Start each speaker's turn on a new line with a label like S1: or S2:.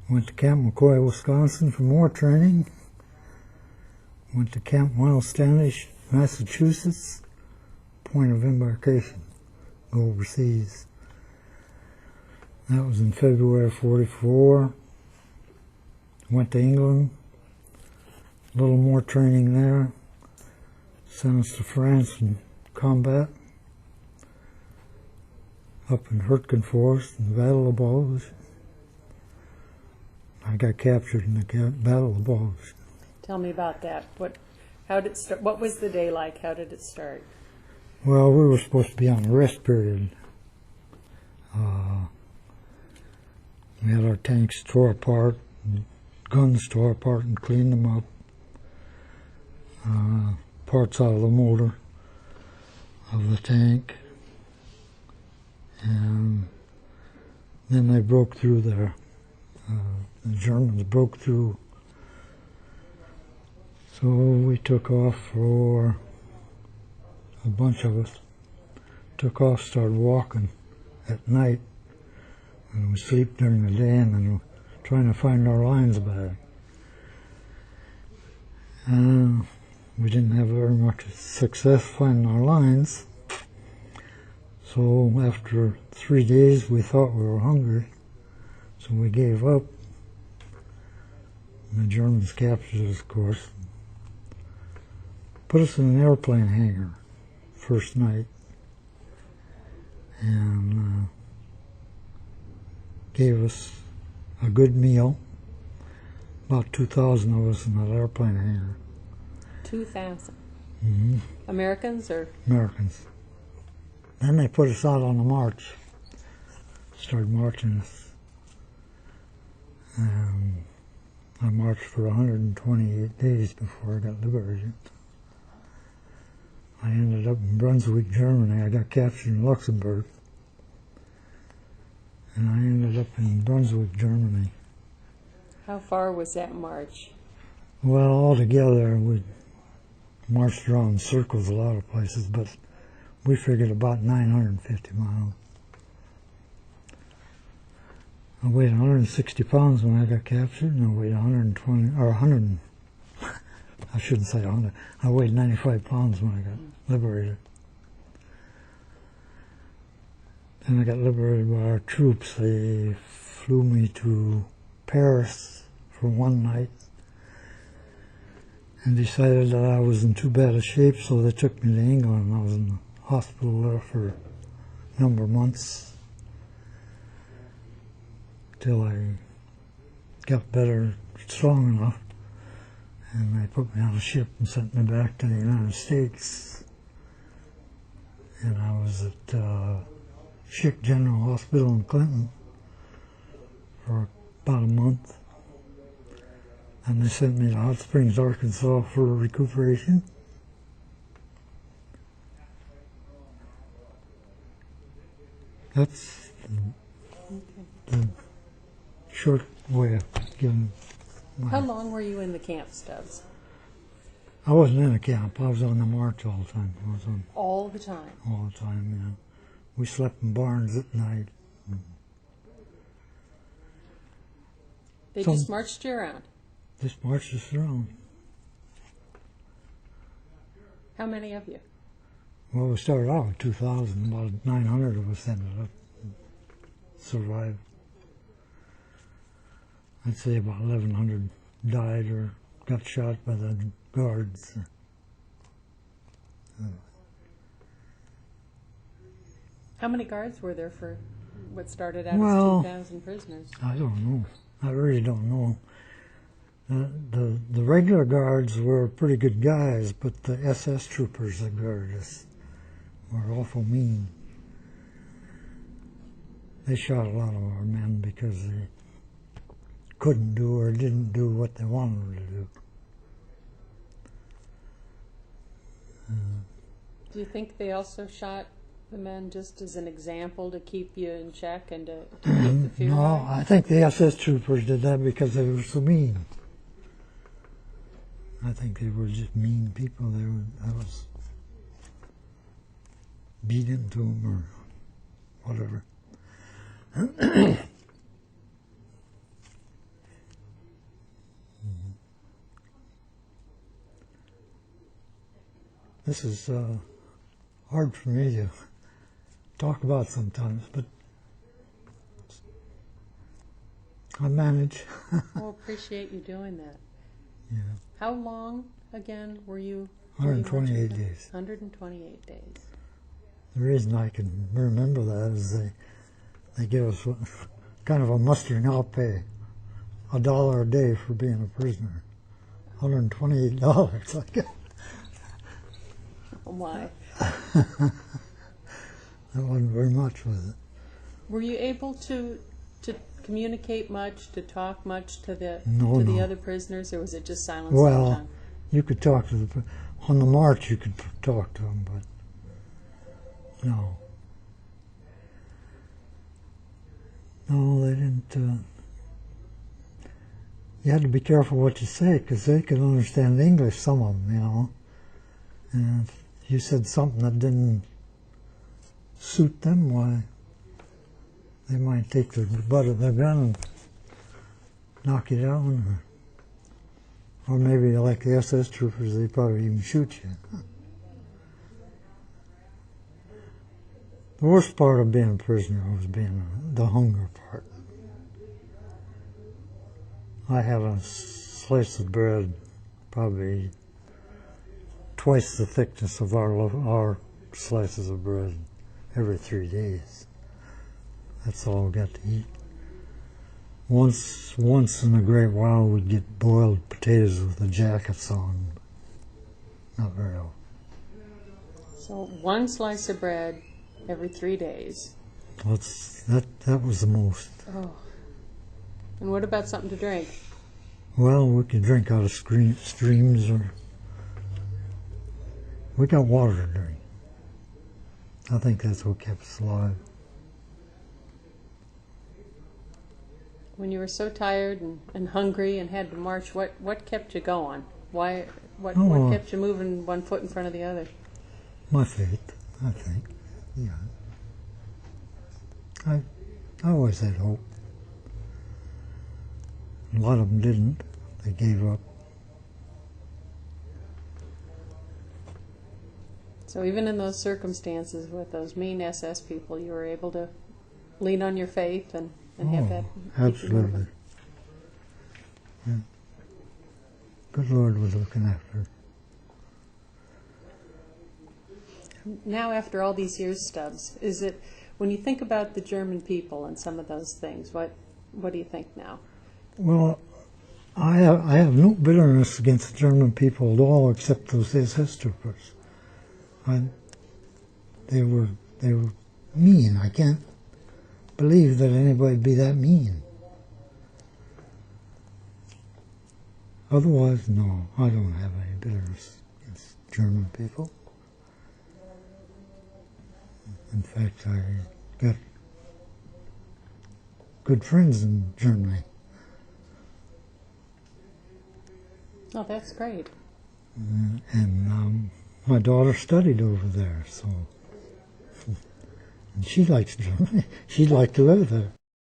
S1: Went to Camp McCoy, Wisconsin for more training. Went to Camp Miles Standish, Massachusetts, point of embarkation, go overseas. That was in February of '44. Went to England, a little more training there. Sent us to France in combat, up in Hurtgen Forest in the Battle of Bulge. I got captured in the Battle of Bulge.
S2: Tell me about that. How did it start? What was the day like? How did it start?
S1: Well, we were supposed to be on a rest period. We had our tanks tore apart, and guns tore apart and cleaned them up. Parts out of the motor of the tank. And then they broke through there. The Germans broke through. So we took off for, a bunch of us took off, started walking at night, and we sleep during the day, and then we're trying to find our lines back. We didn't have very much success finding our lines, so after 3 days we thought we were hungry, so we gave up. And the Germans captured us, of course. Put us in an airplane hangar first night, and gave us a good meal. About 2,000 of us in that airplane hangar.
S2: 2,000.
S1: Mm-hmm.
S2: Americans or?
S1: Americans. Then they put us out on a march. Started marching us. And I marched for 128 days before I got liberated. I ended up in Brunswick, Germany. I got captured in Luxembourg. And I ended up in Brunswick, Germany.
S2: How far was that march?
S1: Well, altogether, we marched around in circles a lot of places, but we figured about 950 miles. I weighed 160 pounds when I got captured, and I weighed 120, or 100, I shouldn't say 100, I weighed 95 pounds when I got liberated. Then I got liberated by our troops. They flew me to Paris for one night and decided that I was in too bad a shape, so they took me to England. I was in the hospital there for a number of months till I got better, strong enough, and they put me on a ship and sent me back to the United States. And I was at Schick General Hospital in Clinton for about a month. And they sent me to Hot Springs, Arkansas for recuperation. That's the short way of giving my...
S2: How long were you in the camp, Stubbs?
S1: I wasn't in a camp. I was on the march all the time. I was on
S2: all the time?
S1: All the time, yeah. We slept in barns at night.
S2: They just marched you around?
S1: Just marched us around.
S2: How many of you?
S1: Well, we started out with 2,000. About 900 of us ended up survived. I'd say about 1,100 died or got shot by the guards.
S2: How many guards were there for what started out
S1: as
S2: 2,000 prisoners?
S1: I don't know. I really don't know. The regular guards were pretty good guys, but the SS troopers that guarded us were awful mean. They shot a lot of our men because they couldn't do or didn't do what they wanted to do.
S2: Do you think they also shot the men just as an example to keep you in check and to keep the fear?
S1: No, I think the SS troopers did that because they were so mean. I think they were just mean people. I was beat into them or whatever. This is hard for me to talk about sometimes, but I manage.
S2: Well, appreciate you doing that.
S1: Yeah.
S2: How long, again, were you?
S1: 128 days.
S2: 128 days.
S1: The reason I can remember that is they give us kind of a mustering out pay, $1 a day for being a prisoner, $128. Like
S2: Oh my.
S1: that wasn't very much, was it?
S2: Were you able to communicate much, to talk much to the
S1: No.
S2: other prisoners, or was it just silence?
S1: Well, you could talk to on the march. You could talk to them, but no, they didn't. You had to be careful what you say because they could understand English. Some of them, and if you said something that didn't suit them, why? They might take the butt of their gun and knock you down, or maybe like the SS troopers, they probably even shoot you. The worst part of being a prisoner was being the hunger part. I had a slice of bread, probably twice the thickness of our slices of bread, every 3 days. That's all we got to eat. Once in a great while, we'd get boiled potatoes with the jackets on. Not very often.
S2: So one slice of bread every 3 days.
S1: That was the most.
S2: Oh. And what about something to drink?
S1: Well, we could drink out of streams, or we got water to drink. I think that's what kept us alive.
S2: When you were so tired and hungry and had to march, what kept you going? What kept you moving one foot in front of the other?
S1: My faith, I think. Yeah. I always had hope. A lot of them didn't. They gave up.
S2: So even in those circumstances with those mean SS people, you were able to lean on your faith and have that.
S1: Absolutely. Yeah. Good Lord was looking after her.
S2: Now, after all these years, Stubbs, is it, when you think about the German people and some of those things, what do you think now?
S1: Well, I have no bitterness against the German people at all, except those SS troopers. They were mean. I can't believe that anybody'd be that mean. Otherwise, no, I don't have any bitterness against German people. In fact, I got good friends in Germany.
S2: Oh, that's great.
S1: And my daughter studied over there, so and she likes Germany. She'd like to live there.